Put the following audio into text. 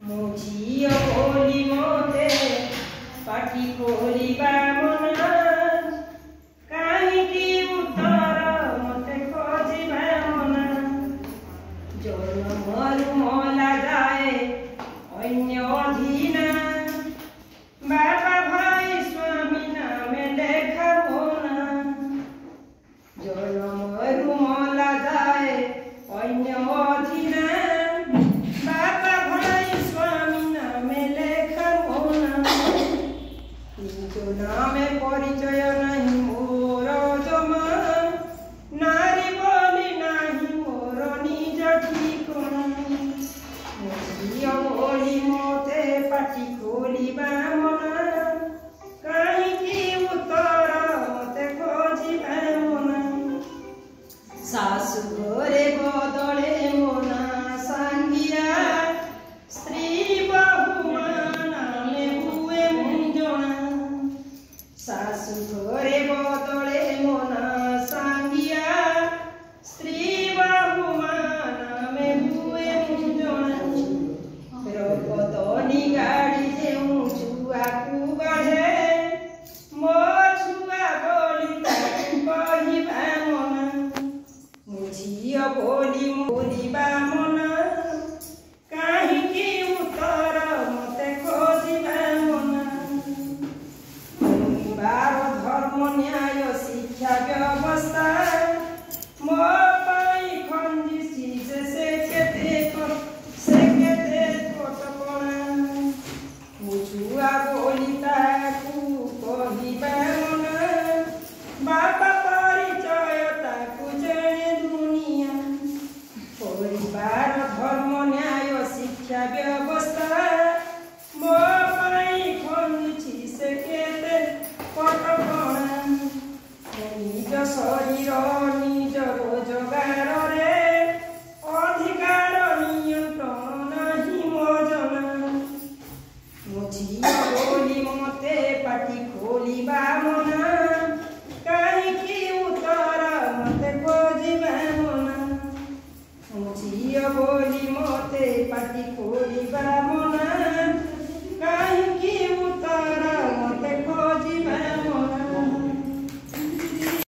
ମୋ ଝିଅ ବୋଲି ମୋତେ ପାଟି ଖୋଲିବା ମନା, କାହିଁକି ଉତ୍ତର ମୋତେ ଖୋଜିବା ମନା। ଜନମରୁ ମଲା ଯାଏ ଅନ୍ୟ ଅଧୀନା, ବାପା ଭାଇ ସ୍ୱାମୀ ନାମେ ଲେଖା ମୋନା। ଜନମରୁ ମଲା ଯାଏ ଅନ୍ୟ ଅଧୀନା, ବାପା ଭାଇ ସ୍ୱାମୀ ନାମେ ଲେଖା ମୋନା। ନିଜ ନାମେ ପରିଚୟ ନାହିଁ ମୋର ଜମା, ନାରୀ ବୋଲି ନାହିଁ ମୋର ନିଜ ଠିକଣା। ମୋ ଝିଅ ବୋଲି ମୋତେ ପାଟି ଖୋଲିବା ମନା, କାହିଁକି ଉତ୍ତର ମୋତେ ଖୋଜିବା ମନା। ଶାଶୁ ଘରେ ବଦଳେ ମୋ ନାଁ ସାଙ୍ଗିଆ, ସ୍ତ୍ରୀ ବହୁ ମା ନାମେ ହୁଏ ମୁଞ୍ଜଣା। ଶାଶୁ ଘରେ ବଦଳେ ମୋ ନାଁ ସାଙ୍ଗିଆ, ସ୍ତ୍ରୀ ବହୁ ମା ନାମେ ହୁଏ ମୁଞ୍ଜଣା। ରଗତ ନିଗାଡ଼ି ଯେଉଁ ଛୁଆକୁ ଗଢ଼େ, ମୋ ଛୁଆ ବୋଲି ତାକୁ କହିବା ମନା। ମୋ ଝିଅ ବୋଲି ବୋଲିବା ମନା, କାହିଁକି ଉତ୍ତର ମୋତେ ଖୋଜିବା ମନା। ପରିବାର ଧର୍ମ ନ୍ୟାୟ ଶିକ୍ଷା ବ୍ୟବସ୍ଥା ମୋ ପାଇଁ ଖଞ୍ଜିଛି ଯେ ସେ କେତେ କଟକଣା। ମୋ ଛୁଆ ବୋଲି ତାକୁ କହିବା ମନା, ବାପା ପରିଚୟ ତାକୁ ଜାଣେ ଦୁନିଆ। ପରିବାର ଧର୍ମ ନ୍ୟାୟ ଶିକ୍ଷା ବ୍ୟବସ୍ଥା ମୋ ପାଇଁ ଖଞ୍ଜିଛି ସେ କେତେ କଟକଣା। ନିଜ ଶରୀର ନିଜ ରୋଜଗାରରେ ଅଧିକାର ନିୟନ୍ତ୍ରଣ ନାହିଁ ମୋ ଜଣା। ମୋ ଝିଅ ବୋଲି ମୋତେ ପାଟି ଖୋଲିବା ମନା, କାହିଁକି ଉତ୍ତର ମୋତେ ଖୋଜିବା ମନା। ମୋ ଝିଅ ବୋଲି ମୋତେ ପାଟି ଖୋଲିବା ମନା।